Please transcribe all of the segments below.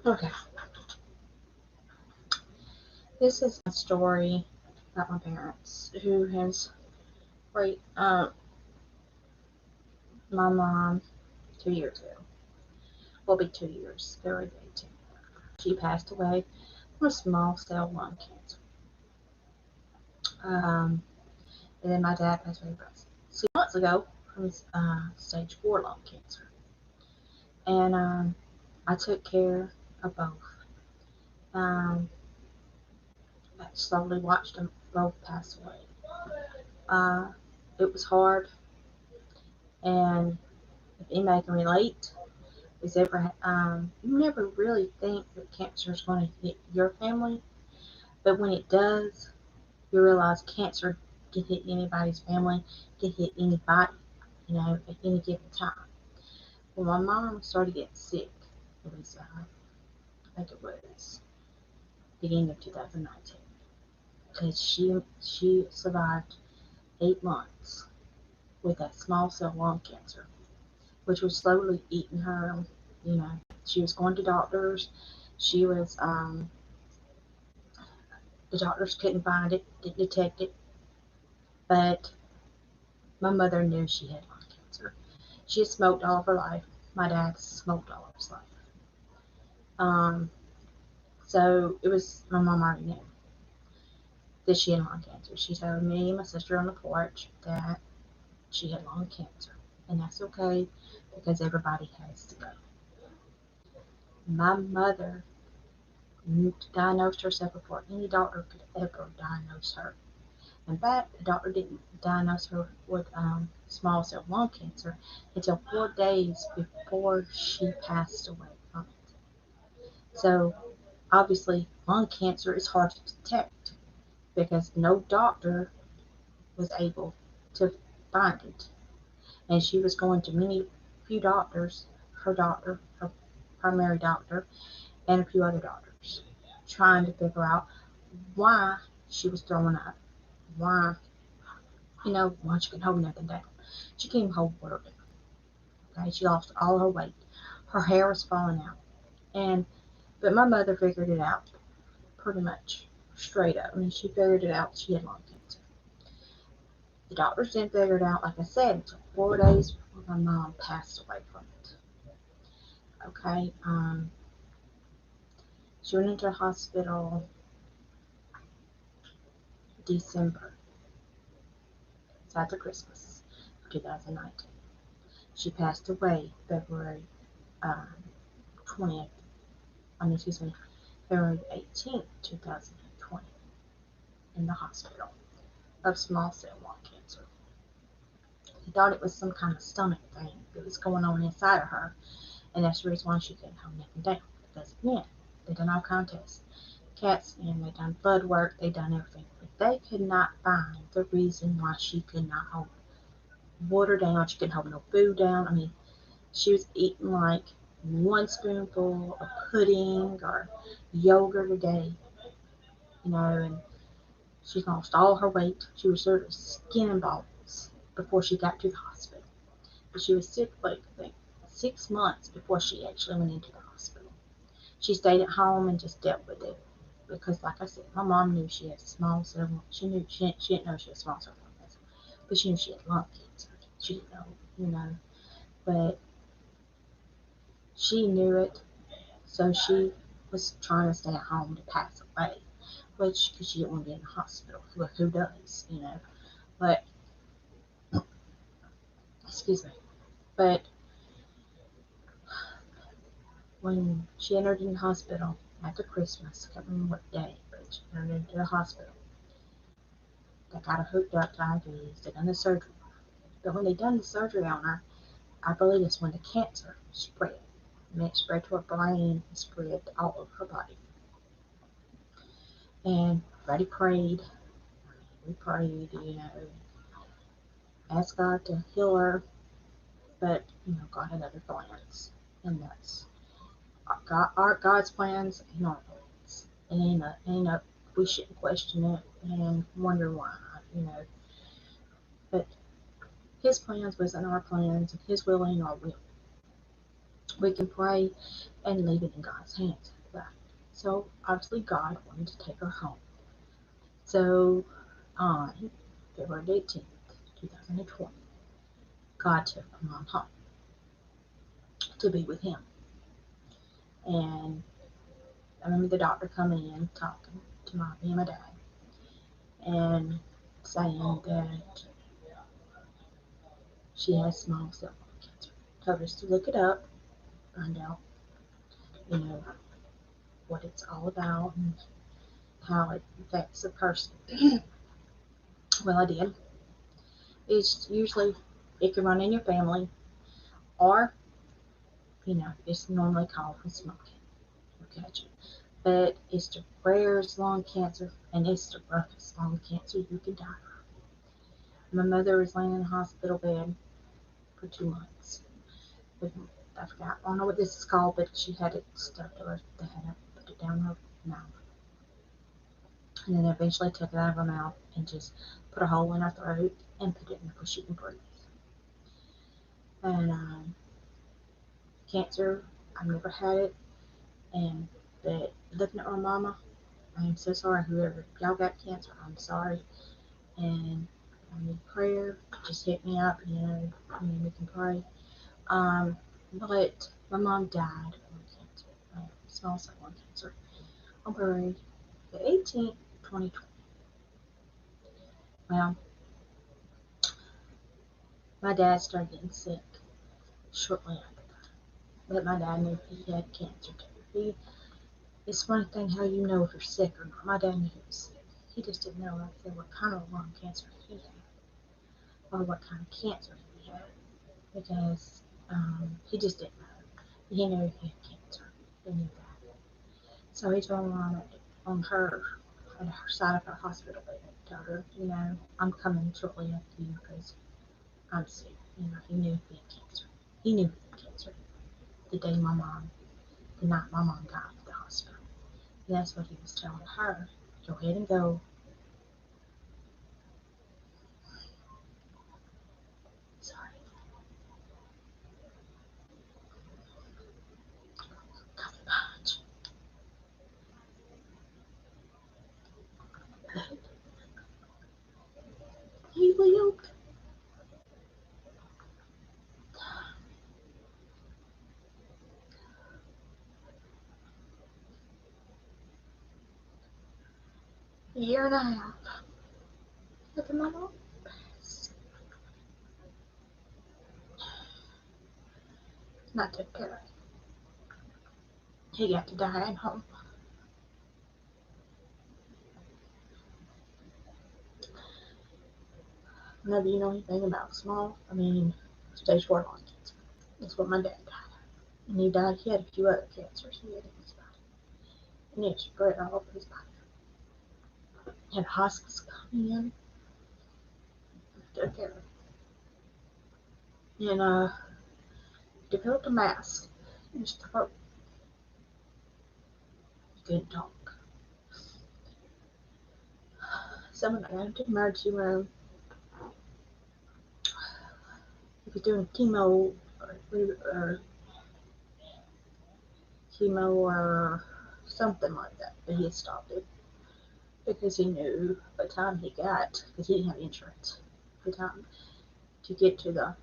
Okay, this is a story about my parents who has raised my mom 2 years ago. Will be 2 years, February 18th. She passed away from small cell lung cancer. And then my dad passed away about 6 months ago from stage 4 lung cancer. And I took care of both. Um, I slowly watched them both pass away. Uh, it was hard, and if anybody can relate, is ever you never really think that cancer is going to hit your family, but when it does, you realize cancer can hit anybody's family, can hit anybody, at any given time. When my mom started getting sick, it was I think it was beginning of 2019, because she survived 8 months with that small cell lung cancer, which was slowly eating her. You know, she was going to doctors. She was the doctors couldn't find it, didn't detect it, but my mother knew she had lung cancer. She had smoked all of her life. My dad smoked all of his life. Um, so it was my mom already knew that she had lung cancer. She told me and my sister on the porch that she had lung cancer, and that's okay because everybody has to go. My mother diagnosed herself before any doctor could ever diagnose her. In fact, the doctor didn't diagnose her with small cell lung cancer until 4 days before she passed away from it. So obviously, lung cancer is hard to detect because no doctor was able to find it. And she was going to few doctors, her primary doctor, and a few other doctors, trying to figure out why she was throwing up, why, why she couldn't hold nothing down. She couldn't even hold water down. Okay, she lost all her weight. Her hair was falling out. But my mother figured it out pretty much straight up. I mean, she figured it out. She had lung cancer. The doctors didn't figure it out, like I said, until 4 days before my mom passed away from it. Okay, she went into the hospital December. It's after Christmas of 2019. She passed away February 20th. Excuse me, February 18th, 2020, in the hospital of small cell lung cancer. They thought it was some kind of stomach thing that was going on inside of her, and that's the reason why she couldn't hold nothing down. Because again, they done all kind of tests, CAT scan, they done blood work, they done everything, but they could not find the reason why she could not hold water down. She couldn't hold no food down. I mean, she was eating like one spoonful of pudding or yogurt a day, and she lost all her weight. She was sort of skin and bones before she got to the hospital. But she was sick like I think 6 months before she actually went into the hospital. She stayed at home and just dealt with it because, like I said, my mom knew she had small cell. She knew she didn't know she had small cell lung cancer, but she knew she had lung cancer. She didn't know, but she knew it, so she was trying to stay at home to pass away, which because she didn't want to be in the hospital. Well, who does? But excuse me. But when she entered in the hospital after Christmas, I can't remember what day, but she entered into the hospital. They got her hooked up to IVs. They done the surgery. But when they done the surgery on her, I believe it's when the cancer spread. And it spread to her brain and spread to all over her body. And Freddie prayed. We prayed, asked God to heal her. But, God had other plans. And that's God's plans and our plans. And we shouldn't question it and wonder why, you know. But His plans wasn't our plans, and His will ain't our will. We can pray and leave it in God's hands. So obviously God wanted to take her home. So on February 18th, 2020, God took my mom home to be with him. And I remember the doctor coming in, talking to me and my dad, and saying that she has small cell lung cancer. Told us to look it up, find out, you know, what it's all about and how it affects a person. Well, I did. It's usually, it can run in your family, or, it's normally called from smoking or catching. But it's the rarest lung cancer, and it's the roughest lung cancer you can die from. My mother was laying in a hospital bed for 2 months. With, I forgot, I don't know what this is called, but she had it stuck to her. They had to put it down her mouth. And then eventually took it out of her mouth and just put a hole in her throat and put it in her where she can breathe. And cancer, I've never had it. And but looking at my mama, I am so sorry. Whoever y'all got cancer, I'm sorry. And I need prayer. Just hit me up, we can pray. But my mom died of lung cancer, small cell lung cancer, on February the 18th, 2020. Well, my dad started getting sick shortly after that. But my dad knew he had cancer too. It's a funny thing how you know if you're sick or not. My dad knew he was sick. He just didn't know, like I said, what kind of lung cancer he had or what kind of cancer he had because he just didn't know. He knew he had cancer. He knew that. So he told mom on her side of her hospital bed, told her, I'm coming shortly after you because I'm sick. He knew he had cancer. He knew he had cancer the night my mom got out of the hospital. And that's what he was telling her. Go ahead and go. Sorry. Coffee punch. He lived. A year and a half after my mom passed. And I took care of him. He got to die at home. Whenever you know anything about stage 4 lung cancer. That's what my dad died of. And he died, he had a few other cancers he had in his body. And it spread all over his body. He had hospice come in, took care of him. And developed a mass in his throat. He couldn't talk. So when I got him to the emergency room, he was doing chemo or something like that, but he had stopped it because he knew by the time he got, because he didn't have insurance, the time to get to the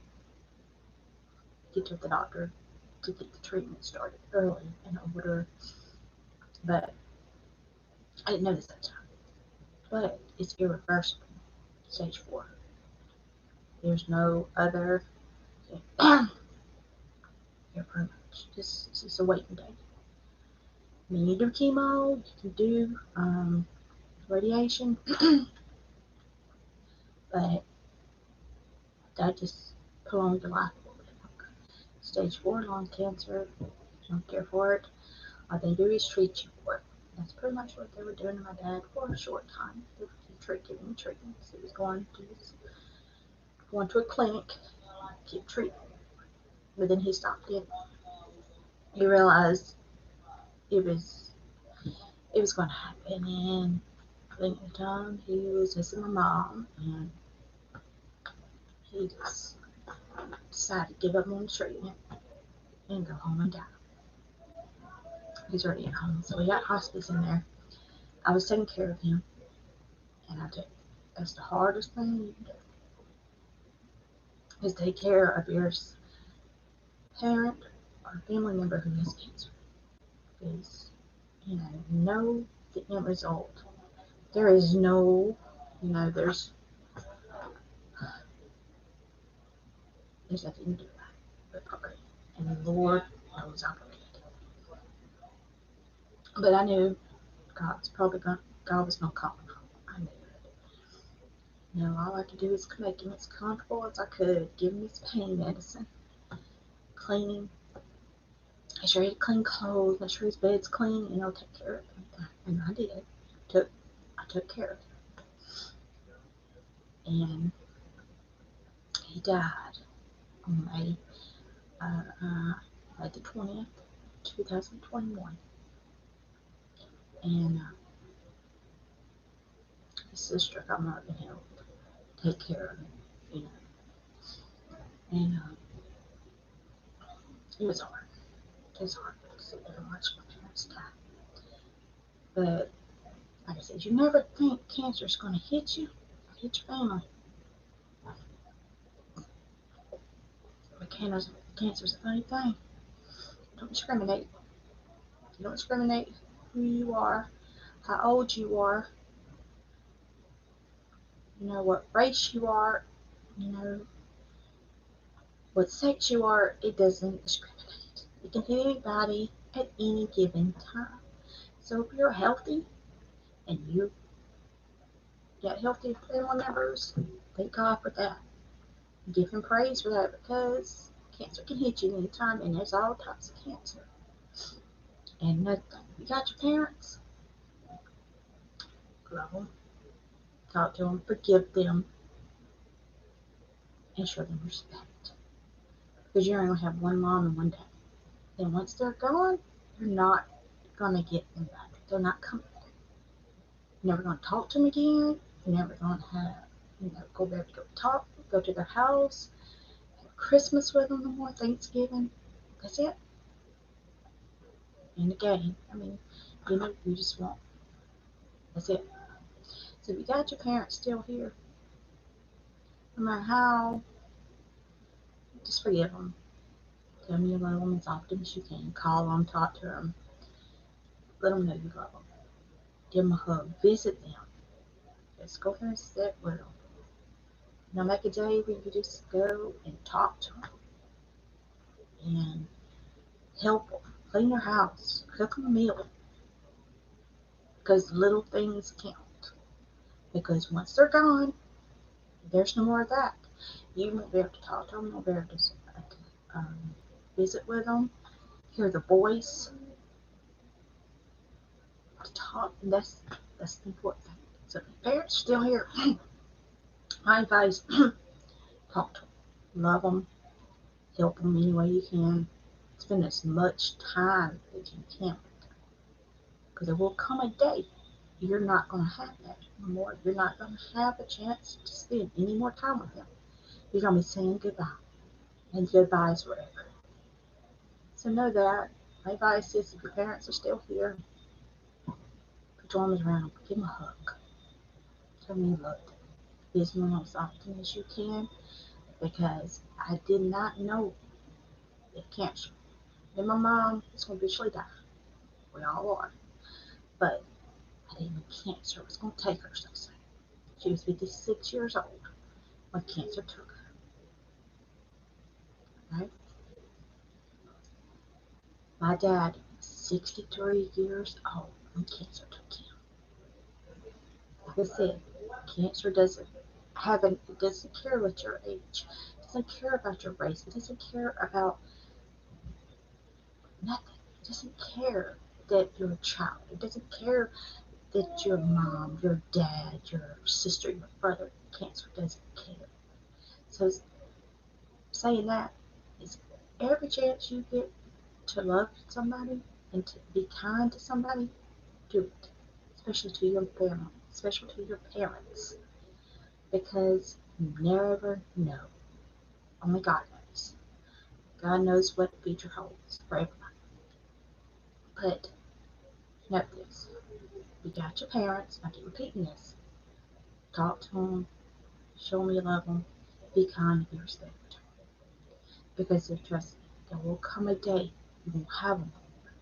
doctor to get the treatment started early in order. But I didn't know this at the time. But it's irreversible, stage 4. There's no other. You're pretty much just a waiting game. I mean, you do chemo, you can do radiation, but that just prolongs your life a little bit longer. Stage 4 lung cancer, you don't care for it. All they do is treat you for it. That's pretty much what they were doing to my dad for a short time. They would keep treating. So he was going to a clinic, keep treating. But then he stopped it. He realized it was going to happen, and I think at the time he was missing my mom, and he just decided to give up on treatment and go home and die. He's already at home, so we got hospice in there. I was taking care of him, and that's the hardest thing you can do, is take care of your parent or family member who has cancer. Because, know the end result. There is no, there's nothing to do but pray. And the Lord knows I prayed. But I knew God was gonna call him home. I knew it. All I could do was make him as comfortable as I could, give him his pain medicine, clean him, make sure he had clean clothes, make sure his bed's clean, take care of him. And I did. I took care of him. And he died on May the 20th, 2021. And his sister got up and helped take care of him, And it was hard. It was hard to sit there and watch my parents die. But like I said, you never think cancer's going to hit you or hit your family. But cancer's a funny thing. Don't discriminate. You don't discriminate who you are, how old you are, what race you are, what sex you are. It doesn't discriminate. It can hit anybody at any given time. So if you're healthy and you got healthy family members, thank God for that. Give him praise for that, because cancer can hit you anytime, and there's all types of cancer. And you got your parents, love them, talk to them, forgive them, and show them respect. Because you're only going to have one mom and one dad. Then once they're gone, you're not going to get them back. They're not coming back. You're never going to talk to them again. You're never going to have, go back to go to their house, have Christmas with them no more, Thanksgiving. That's it. And again, you just won't. That's it. So if you got your parents still here, no matter how, just forgive them. Tell them you love them as often as you can. Call them, talk to them. Let them know you love them. Give them a hug. Visit them. Just go there and sit with them. Make a day where you just go and talk to them and help them. Clean their house. Cook them a meal. Because little things count. Because once they're gone, there's no more of that. You won't be able to talk to them. You won't be able to visit with them, hear the voice, to talk. And that's the important thing. So if your parents are still here, my advice, talk to them. Love them. Help them any way you can. Spend as much time as you can. Because there will come a day you're not going to have that anymore. You're not going to have a chance to spend any more time with them. You're going to be saying goodbye. And goodbyes forever. So know that. My advice is, if your parents are still here, put your arms around them. Give them a hug. Tell them you love them. Visit them as often as you can. Because I did not know that cancer. And my mom is going to eventually die. We all are. But I didn't know cancer was going to take her so soon. She was 56 years old when cancer took her. Right? My dad, 63 years old when cancer took him. Like I said, cancer doesn't care what your age. It doesn't care about your race. It doesn't care about nothing. It doesn't care that you're a child. It doesn't care that your mom, your dad, your sister, your brother, cancer doesn't care. So saying that is, every chance you get to love somebody and to be kind to somebody, do it. Especially to your family, especially to your parents. Because you never know. Only God knows. God knows what the future holds for everybody. But Note this. You got your parents. I keep repeating this. Talk to them. Show them you love them. Be kind and be respectful. Because trust me, there will come a day you won't have them anymore.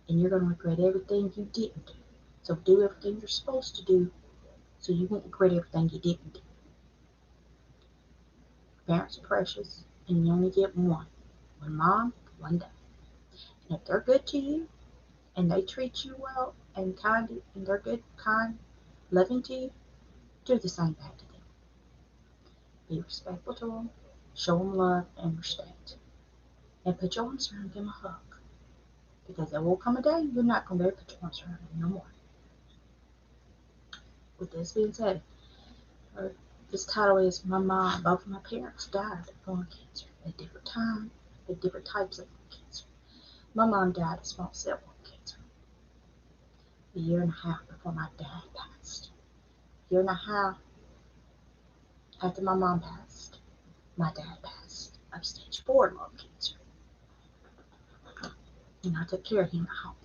And you're going to regret everything you didn't do. So do everything you're supposed to do so you won't regret everything you didn't do. Parents are precious, and you only get one. One mom, one dad. And if they're good to you, and they treat you well and kind, and they're good, kind, loving to you, do the same back to them. Be respectful to them, show them love and respect, and put your arms around them a hug. Because there will come a day you're not going to be able to put your arms around them no more. With this being said, this title is My Mom, Both of my parents died of lung cancer at different times, with different types of lung cancer. My mom died of small cell lung cancer a year and a half before my dad passed. A year and a half after my mom passed, my dad passed of stage 4 lung cancer. And I took care of him at home.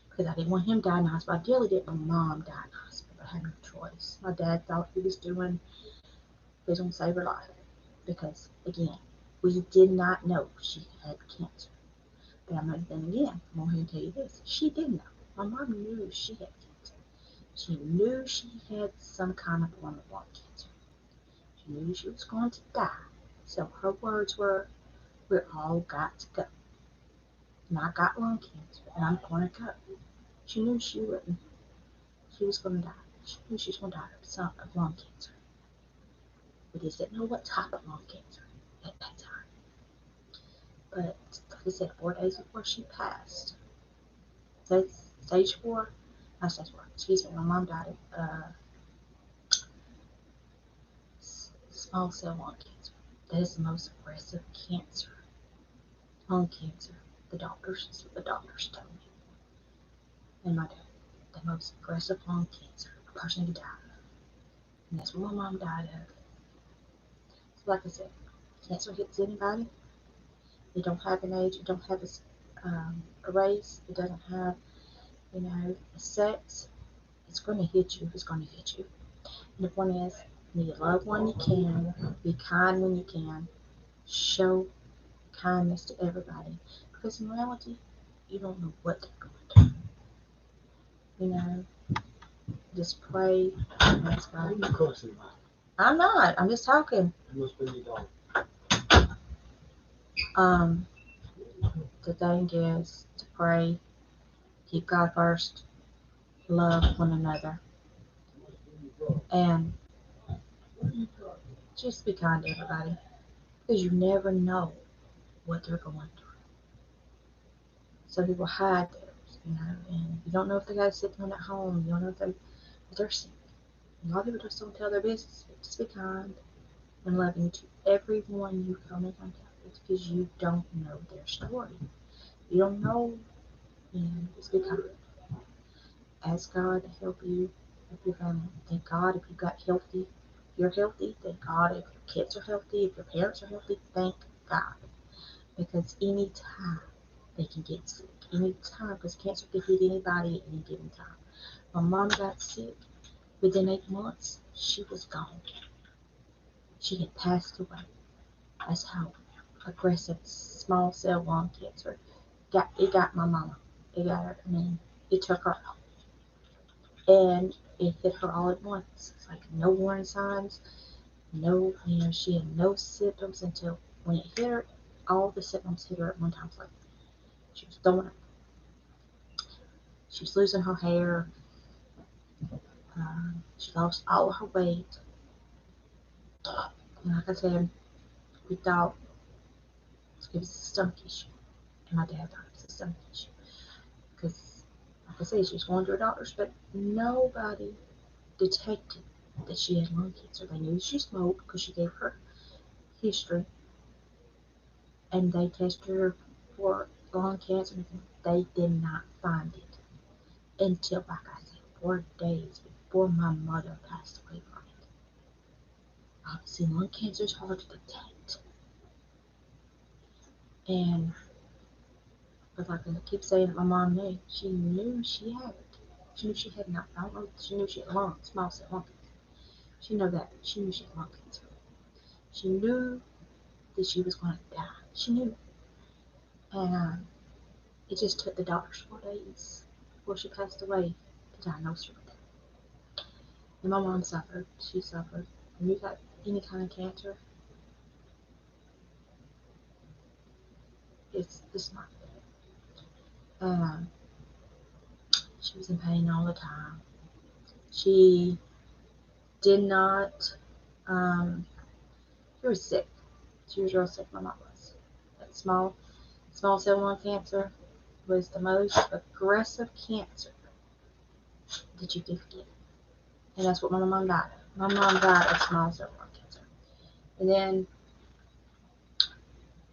Because I didn't want him dying in the hospital. I really didn't want mom dying in the hospital. I had no choice. My dad thought he was going to save her life. Because, again, we did not know she had cancer. But then again, I'm going to tell you this. She did know. My mom knew she had cancer. She knew she had some kind of form of lung cancer. She knew she was going to die. So her words were, "We're all got to go. And I got lung cancer, and I'm going to go." She knew she wouldn't. She was going to die. She knew she was going to die of lung cancer. We just didn't know what type of lung cancer at that time. But like I said, 4 days before she passed, stage 4, not stage 4, excuse me, my mom died of small cell lung cancer. That is the most aggressive cancer, lung cancer. The doctors told me. And my dad, the most aggressive lung cancer a person could die of. And that's what my mom died of. So like I said, cancer hits anybody. It don't have an age. It don't have a race. It doesn't have, a sex. It's going to hit you. It's going to hit you. And the point is, when you love when you can, be kind when you can, show kindness to everybody. Because in reality, you don't know what they're going to do. Just pray and ask God. I'm not. I'm just talking. The thing is to pray, keep God first, love one another, and just be kind to everybody. Because you never know what they're going through. Some people hide theirs, and you don't know if they got a sick one at home. You don't know if they're sick. A lot of people just don't tell their business. Just be kind and loving to everyone you come in contact with because you don't know their story. You don't know, just be kind. Ask God to help you, help your family. Thank God if you got healthy. If you're healthy, thank God if your kids are healthy, if your parents are healthy, thank God. Because anytime they can get sick. Anytime, because cancer can hit anybody at any given time. My mom got sick. Within 8 months, she was gone. She had passed away. That's how aggressive small cell lung cancer got my mama. It got her. It took her out. And it hit her all at once. It's like no warning signs. No, she had no symptoms until when it hit her, all the symptoms hit her at one time. It's like she was throwing up. She was losing her hair. She lost all of her weight. And like I said, we thought it was a stomach issue. And my dad thought it was a stomach issue. Because, like I said, she was going to her doctors, but nobody detected that she had lung cancer. They knew she smoked because she gave her history. And they tested her for lung cancer. They did not find it until, like I said, 4 days before my mother passed away from it. Obviously, lung cancer is hard to detect. And But like I keep saying, my mom knew. She knew she had it. She knew she had not. I don't know. She knew she had small cell lung cancer. She knew that. She knew she had lung cancer. She knew that she was going to die. She knew. And it just took the doctors 4 days before she passed away to diagnose her with it. And my mom suffered. She suffered. When you got any kind of cancer, it's not good. And she was in pain all the time. She did not. She was sick. She was real sick. My mom was. That small cell lung cancer was the most aggressive cancer that you could get. And that's what my mom died of. My mom died of small cell lung cancer. And then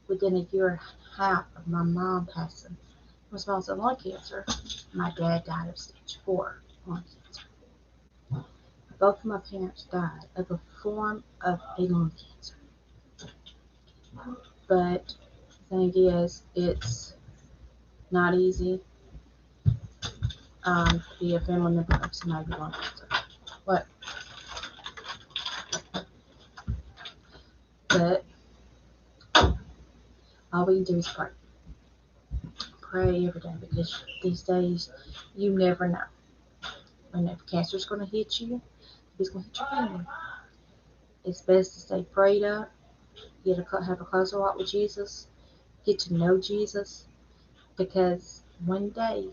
within a year and a half of my mom passing from small cell lung cancer, my dad died of stage 4 lung cancer. Both of my parents died of a form of a lung cancer. But the thing is, it's not easy to be a family member of somebody with lung cancer. But all we can do is pray. Pray every day, because these days you never know. And if cancer's going to hit you, it's going to hit your family. It's best to stay prayed up, get have a closer walk with Jesus, get to know Jesus, because one day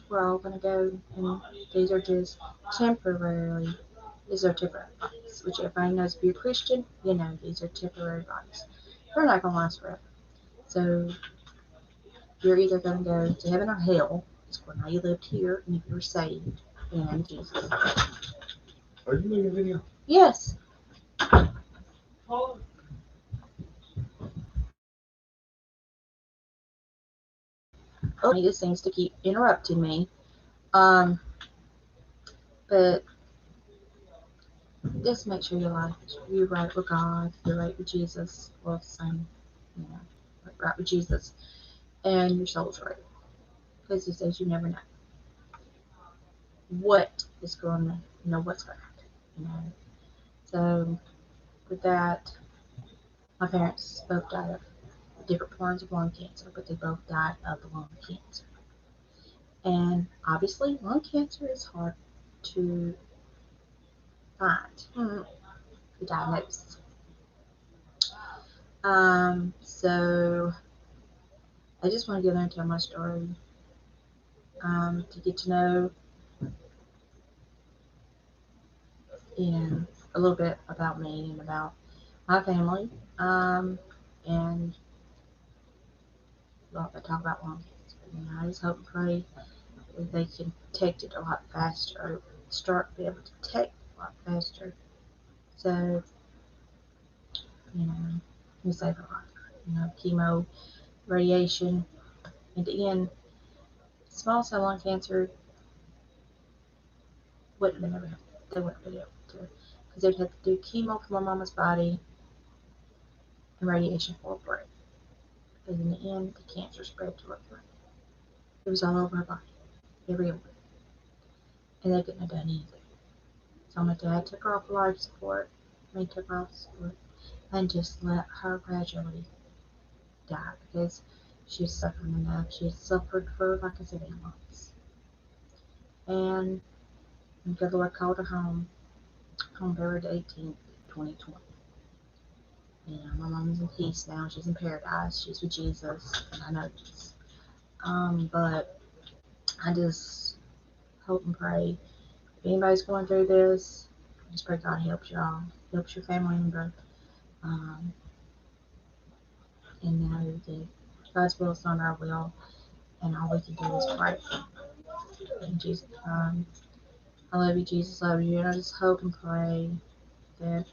we're all going to go, and these are just temporary. These are temporary bodies, which everybody knows. If you're a Christian, you know these are temporary bodies. They're not going to last forever. So you're either going to go to heaven or hell. It's for how you lived here, and if you're saved in Jesus. Are you making a video? Yes. Oh, it seems to keep interrupting me. But just make sure you're right with God, you're right with Jesus, well, same, you know, right with Jesus, and your soul's right. Because he says you never know what is going to, what's going to happen, So, with that, my parents both died of different forms of lung cancer, but they both died of lung cancer. And obviously, lung cancer is hard to find, to diagnose. So I just want to go there and tell my story, to get to know, a little bit about me and about my family, and well, I talk about lung cancer. I just hope and pray that they can detect it a lot faster, or start to be able to detect it a lot faster. So, we save a lot. Chemo, radiation, and the end, small cell lung cancer wouldn't have been able, they wouldn't have been able to, because they'd have to do chemo for my mama's body and radiation for her brain. Because in the end, the cancer spread to her brain. It was all over her body, every organ, and they couldn't have done anything. So my dad took her off life support, took her off support, and just let her gradually die, because she was suffering enough. She had suffered for, like I said, 8 months. And the Lord called her home February 18th, 2020. My mom's in peace now. She's in paradise. She's with Jesus, and I know this. But I just hope and pray, if anybody's going through this, I just pray God helps y'all, helps your family member, and know that God's will is not our will, and all we can do is pray. In Jesus' name, I love you, Jesus, love you, and I just hope and pray that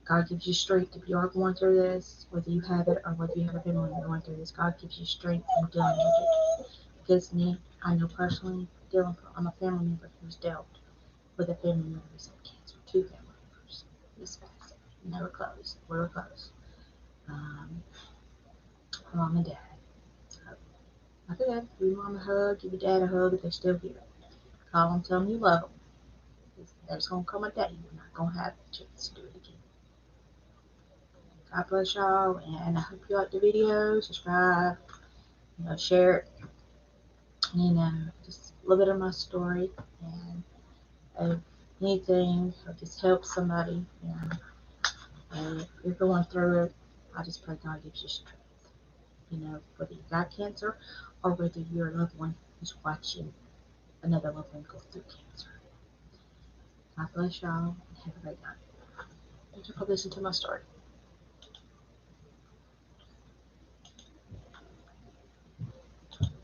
God gives you strength if you are going through this, whether you have it or whether you have a family member going through this. God gives you strength in dealing with it. Because me, I know personally, I'm a family member who's dealt with a family member who's had cancer. 2 family members. This past. And they were close. We were close. Mom and dad. So, Like I said, give your mom a hug, give your dad a hug if they're still here. Call them, tell them you love them. There's gonna come a day you're not gonna have the chance to do it again. God bless y'all, and I hope you like the video. Subscribe, share it. Just a little bit of my story, and if anything, or just help somebody, and if you're going through it, I just pray God gives you strength. Whether you got cancer or whether you're a loved one who's watching another loved one go through cancer. God bless y'all, and have a great night. Thank you for listening to my story.